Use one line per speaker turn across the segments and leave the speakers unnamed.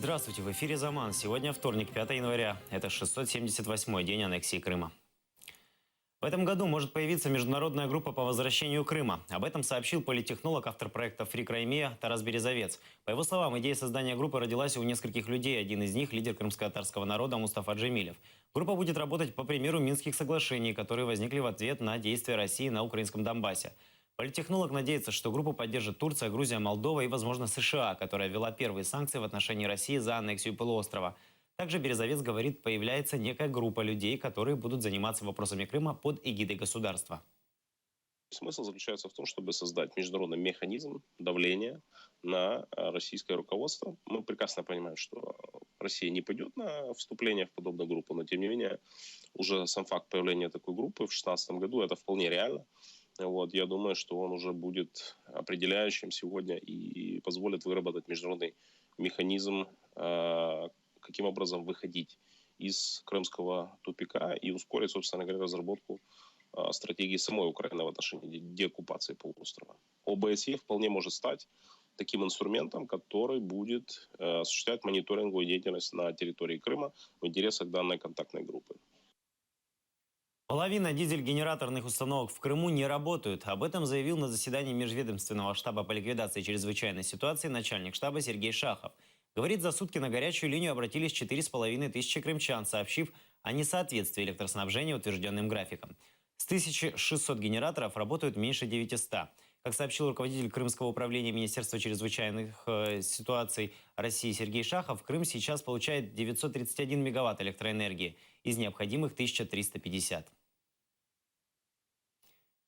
Здравствуйте, в эфире «Заман». Сегодня вторник, 5 января. Это 678-й день аннексии Крыма. В этом году может появиться международная группа по возвращению Крыма. Об этом сообщил политтехнолог, автор проекта «Фри Краймия» Тарас Березовец. По его словам, идея создания группы родилась у нескольких людей. Один из них – лидер крымско-татарского народа Мустафа Джемилев. Группа будет работать по примеру Минских соглашений, которые возникли в ответ на действия России на украинском Донбассе. Политтехнолог надеется, что группу поддержит Турция, Грузия, Молдова и, возможно, США, которая ввела первые санкции в отношении России за аннексию полуострова. Также Березовец говорит, появляется некая группа людей, которые будут заниматься вопросами Крыма под эгидой государства.
Смысл заключается в том, чтобы создать международный механизм давления на российское руководство. Мы прекрасно понимаем, что Россия не пойдет на вступление в подобную группу, но тем не менее уже сам факт появления такой группы в 2016 году это вполне реально. Я думаю, что он уже будет определяющим сегодня и позволит выработать международный механизм, каким образом выходить из крымского тупика и ускорить, собственно говоря, разработку стратегии самой Украины в отношении деоккупации полуострова. ОБСЕ вполне может стать таким инструментом, который будет осуществлять мониторинговую деятельность на территории Крыма в интересах данной контактной группы.
Половина дизель-генераторных установок в Крыму не работают. Об этом заявил на заседании Межведомственного штаба по ликвидации чрезвычайной ситуации начальник штаба Сергей Шахов. Говорит, за сутки на горячую линию обратились 4500 крымчан, сообщив о несоответствии электроснабжения утвержденным графиком. С 1600 генераторов работают меньше 900. Как сообщил руководитель Крымского управления Министерства чрезвычайных ситуаций России Сергей Шахов, Крым сейчас получает 931 мегаватт электроэнергии, из необходимых 1350.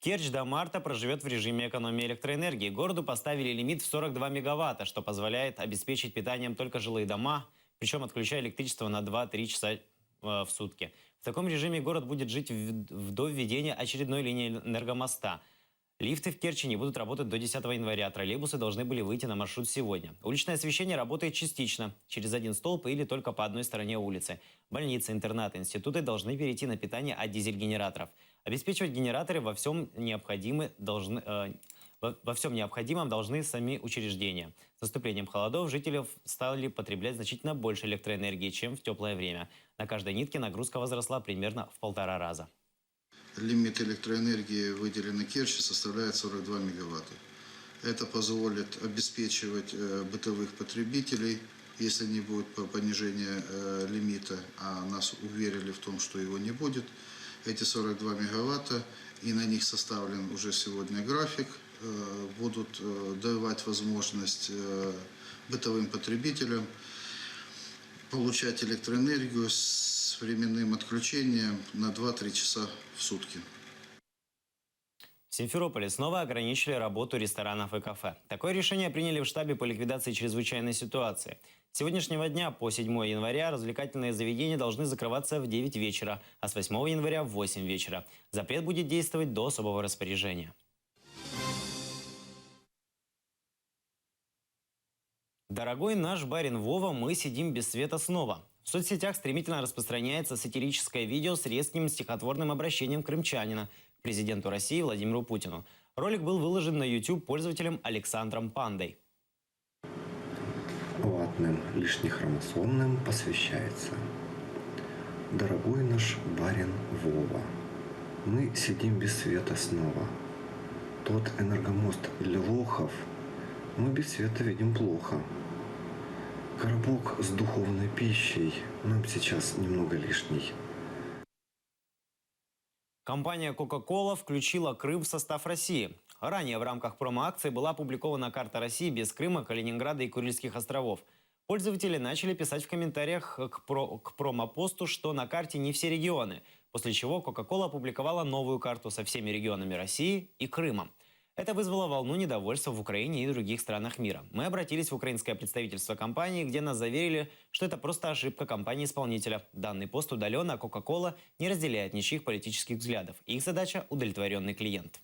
Керчь до марта проживет в режиме экономии электроэнергии. Городу поставили лимит в 42 мегаватта, что позволяет обеспечить питанием только жилые дома, причем отключая электричество на 2-3 часа в сутки. В таком режиме город будет жить до введения очередной линии энергомоста. Лифты в Керчи не будут работать до 10 января. Троллейбусы должны были выйти на маршрут сегодня. Уличное освещение работает частично, через один столб или только по одной стороне улицы. Больницы, интернаты, институты должны перейти на питание от дизель-генераторов. Обеспечивать генераторы во всем необходимом должны сами учреждения. С наступлением холодов жители стали потреблять значительно больше электроэнергии, чем в теплое время. На каждой нитке нагрузка возросла примерно в 1,5 раза.
Лимит электроэнергии, выделенный Керчи, составляет 42 мегаватта. Это позволит обеспечивать бытовых потребителей, если не будет понижения лимита, а нас уверили в том, что его не будет. Эти 42 мегаватта, и на них составлен уже сегодня график, будут давать возможность бытовым потребителям получать электроэнергию с временным отключением на 2-3 часа в сутки.
В Симферополе снова ограничили работу ресторанов и кафе. Такое решение приняли в штабе по ликвидации чрезвычайной ситуации. С сегодняшнего дня по 7 января развлекательные заведения должны закрываться в 9 вечера, а с 8 января в 8 вечера. Запрет будет действовать до особого распоряжения. Дорогой наш барин Вова, мы сидим без света снова. В соцсетях стремительно распространяется сатирическое видео с резким стихотворным обращением крымчанина к президенту России Владимиру Путину. Ролик был выложен на YouTube пользователем Александром Пандой.
Ватным лишне хромосомным посвящается. Дорогой наш барин Вова, мы сидим без света снова. Тот энергомост для лохов мы без света видим плохо. Коробок с духовной пищей нам сейчас немного лишний.
Компания Coca-Cola включила Крым в состав России. Ранее в рамках промо-акции была опубликована карта России без Крыма, Калининграда и Курильских островов. Пользователи начали писать в комментариях к промо-посту, что на карте не все регионы, после чего Coca-Cola опубликовала новую карту со всеми регионами России и Крымом. Это вызвало волну недовольства в Украине и других странах мира. Мы обратились в украинское представительство компании, где нас заверили, что это просто ошибка компании-исполнителя. Данный пост удален, а Coca-Cola не разделяет ничьих политических взглядов. Их задача – удовлетворенный клиент.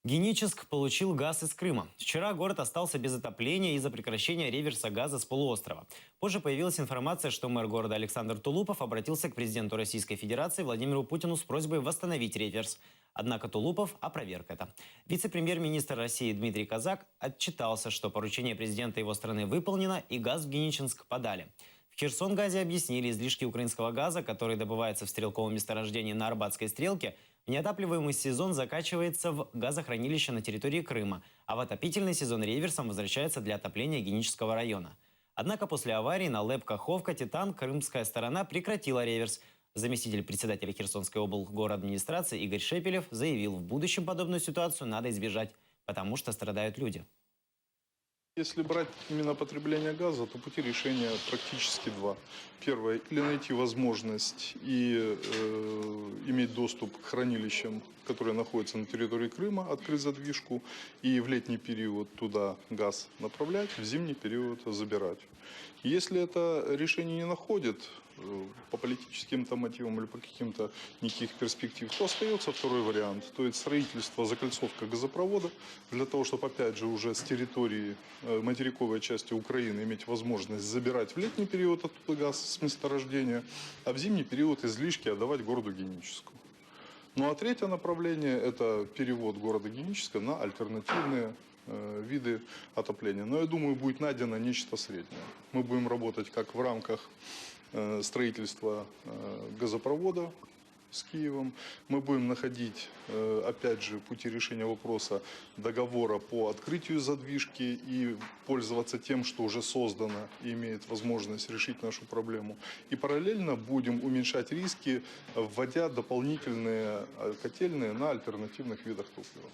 Геническ получил газ из Крыма. Вчера город остался без отопления из-за прекращения реверса газа с полуострова. Позже появилась информация, что мэр города Александр Тулупов обратился к президенту Российской Федерации Владимиру Путину с просьбой восстановить реверс. Однако Тулупов опроверг это. Вице-премьер-министр России Дмитрий Казак отчитался, что поручение президента его страны выполнено и газ в Геническ подали. В Херсонгазе объяснили, излишки украинского газа, который добывается в стрелковом месторождении на Арбатской стрелке, в неотапливаемый сезон закачивается в газохранилище на территории Крыма, а в отопительный сезон реверсом возвращается для отопления Генического района. Однако после аварии на ЛЭП Каховка-Титан крымская сторона прекратила реверс. Заместитель председателя Херсонской облгородадминистрации Игорь Шепелев заявил, в будущем подобную ситуацию надо избежать, потому что страдают люди.
Если брать именно потребление газа, то пути решения практически два. Первое, или найти возможность и иметь доступ к хранилищам, которые находятся на территории Крыма, открыть задвижку и в летний период туда газ направлять, в зимний период забирать. Если это решение не находит по политическим мотивам или по каким-то никаких перспектив, то остается второй вариант. То есть строительство, закольцовка газопровода для того, чтобы опять же уже с территории материковой части Украины иметь возможность забирать в летний период оттуда газ с месторождения, а в зимний период излишки отдавать городу Геническу. Ну а третье направление – это перевод города Геническа на альтернативные виды отопления. Но я думаю, будет найдено нечто среднее. Мы будем работать как в рамках строительства газопровода с Киевом. Мы будем находить, опять же, пути решения вопроса договора по открытию задвижки и пользоваться тем, что уже создано и имеет возможность решить нашу проблему. И параллельно будем уменьшать риски, вводя дополнительные котельные на альтернативных видах топлива.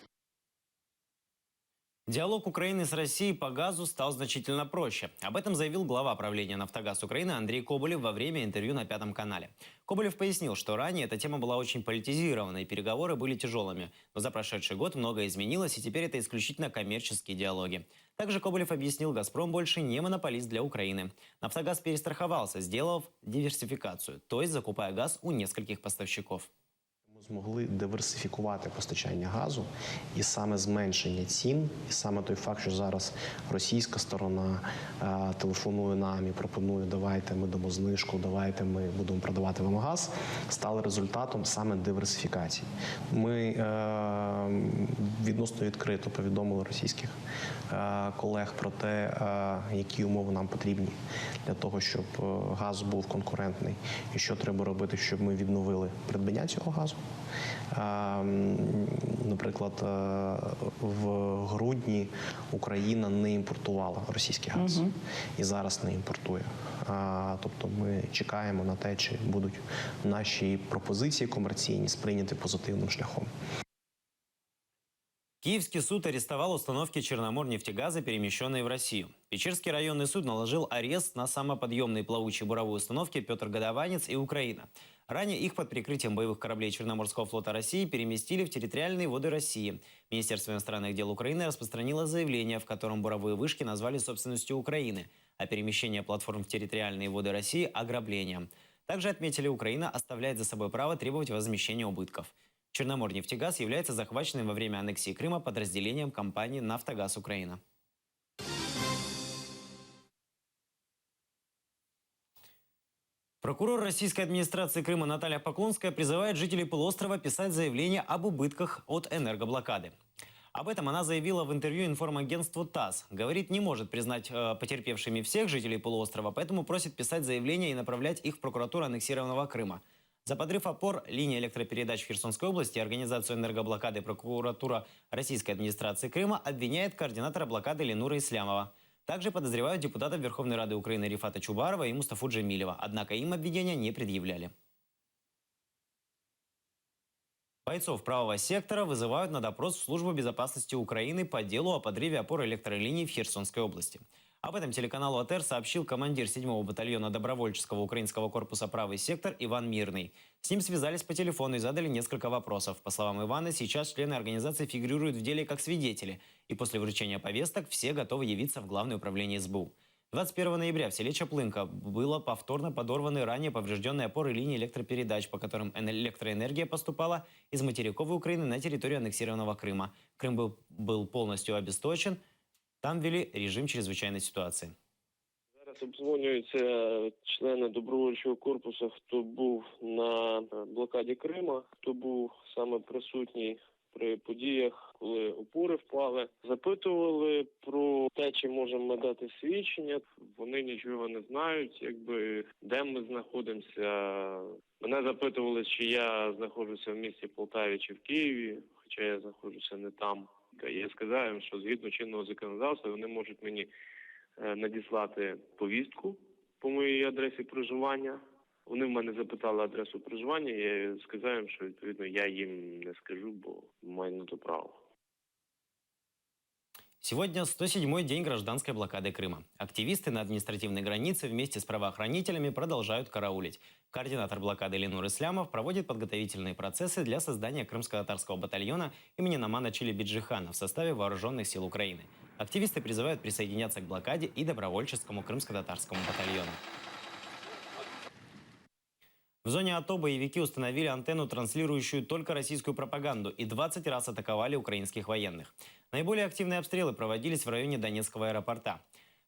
Диалог Украины с Россией по газу стал значительно проще. Об этом заявил глава правления «Нафтогаз Украины» Андрей Коболев во время интервью на Пятом канале. Коболев пояснил, что ранее эта тема была очень политизирована и переговоры были тяжелыми. Но за прошедший год многое изменилось, и теперь это исключительно коммерческие диалоги. Также Коболев объяснил, «Газпром» больше не монополист для Украины. «Нафтогаз» перестраховался, сделав диверсификацию, то есть закупая газ у нескольких поставщиков.
Змогли диверсифікувати постачання газу і саме зменшення цін, і саме той факт, що зараз російська сторона телефонує нам і пропонує, давайте ми дамо знижку, давайте ми будемо продавати вам газ, стали результатом саме диверсифікації. Ми відносно відкрито повідомили російських колег про те, які умови нам потрібні для того, щоб газ був конкурентний і що треба робити, щоб ми відновили придбання цього газу. Наприклад, в грудні Україна не імпортувала російський газ і зараз не імпортує. Тобто ми чекаємо на те, чи будуть наші пропозиції комерційні сприйняті позитивним шляхом.
Киевский суд арестовал установки Черноморнефтегаза, перемещенные в Россию. Печерский районный суд наложил арест на самоподъемные плавучие буровые установки «Петр Годованец» и «Украина». Ранее их под прикрытием боевых кораблей Черноморского флота России переместили в территориальные воды России. Министерство иностранных дел Украины распространило заявление, в котором буровые вышки назвали собственностью Украины, а перемещение платформ в территориальные воды России – ограблением. Также отметили, Украина оставляет за собой право требовать возмещения убытков. Черноморнефтегаз является захваченным во время аннексии Крыма подразделением компании «Нафтогаз Украина». Прокурор российской администрации Крыма Наталья Поклонская призывает жителей полуострова писать заявление об убытках от энергоблокады. Об этом она заявила в интервью информагентству ТАСС. Говорит, не может признать потерпевшими всех жителей полуострова, поэтому просит писать заявления и направлять их в прокуратуру аннексированного Крыма. За подрыв опор линии электропередач в Херсонской области организацию энергоблокады прокуратура российской администрации Крыма обвиняет координатора блокады Ленура Ислямова. Также подозревают депутатов Верховной Рады Украины Рифата Чубарова и Мустафу Джемилева. Однако им обвинения не предъявляли. Бойцов правого сектора вызывают на допрос в Службу безопасности Украины по делу о подрыве опор электролиний в Херсонской области. Об этом телеканалу АТР сообщил командир 7-го батальона добровольческого украинского корпуса «Правый сектор» Иван Мирный. С ним связались по телефону и задали несколько вопросов. По словам Ивана, сейчас члены организации фигурируют в деле как свидетели. И после вручения повесток все готовы явиться в Главное управление СБУ. 21 ноября в селе Чаплынка было повторно подорваны ранее поврежденные опоры линии электропередач, по которым электроэнергия поступала из материковой Украины на территорию аннексированного Крыма. Крым был полностью обесточен. Там ввели режим чрезвычайной ситуации.
Зараз обдзвонюються члени добровольчого корпусу, хто був на блокаді Крима, хто був саме присутній при подіях, коли опори впали. Запитували про те, чи можемо ми дати свідчення. Вони нічого не знають, де ми знаходимося. Мене запитували, чи я знаходжуся в місті Полтаві чи в Києві, хоча я знаходжуся не там. Я сказав їм, що згідно чинного законодавства вони можуть мені надіслати повістку по моїй адресі проживання. Вони в мене запитали адресу проживання, я сказав їм, що відповідно я їм не скажу, бо маю на то право.
Сегодня 107-й день гражданской блокады Крыма. Активисты на административной границе вместе с правоохранителями продолжают караулить. Координатор блокады Ленур Ислямов проводит подготовительные процессы для создания крымско-татарского батальона имени Намана Чилибиджихана в составе вооруженных сил Украины. Активисты призывают присоединяться к блокаде и добровольческому крымско-татарскому батальону. В зоне АТО боевики установили антенну, транслирующую только российскую пропаганду, и 20 раз атаковали украинских военных. Наиболее активные обстрелы проводились в районе Донецкого аэропорта.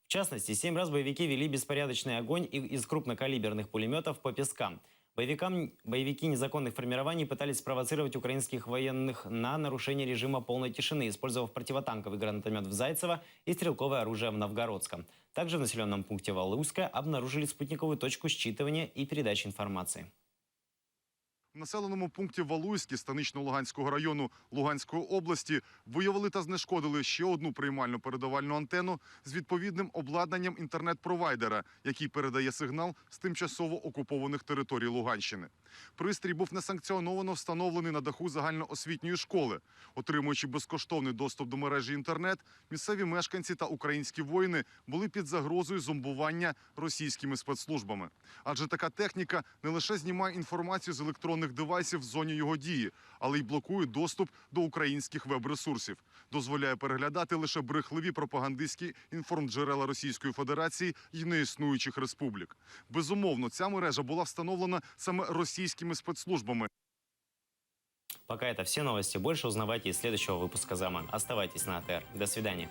В частности, 7 раз боевики вели беспорядочный огонь из крупнокалиберных пулеметов по Пескам. Боевики незаконных формирований пытались спровоцировать украинских военных на нарушение режима полной тишины, использовав противотанковый гранатомет в Зайцево и стрелковое оружие в Новгородском. Также в населенном пункте Валуйское обнаружили спутниковую точку считывания и передачи информации.
В населеному пункті Валуйське Станично-Луганського району Луганської області виявили та знешкодили ще одну приймально-передавальну антенну з відповідним обладнанням інтернет-провайдера, який передає сигнал з тимчасово окупованих територій Луганщини. Пристрій був несанкціоновано встановлений на даху загальноосвітньої школи. Отримуючи безкоштовний доступ до мережі інтернет, місцеві мешканці та українські воїни були під загрозою зомбування російськими спецслужбами. Адже така техніка не лише знімає інформацію з електронних девайсів в зоні його дії, але й блокує доступ до українських веб-ресурсів. Дозволяє переглядати лише брехливі пропагандистські інформджерела Російської Федерації і неіснуючих республік. Безумовно, ця мережа була встановлена саме російськими спецслужбами.
Пока это все новости. Больше узнавайте из следующего выпуска ЗАМа. Оставайтесь на АТР. До свидания.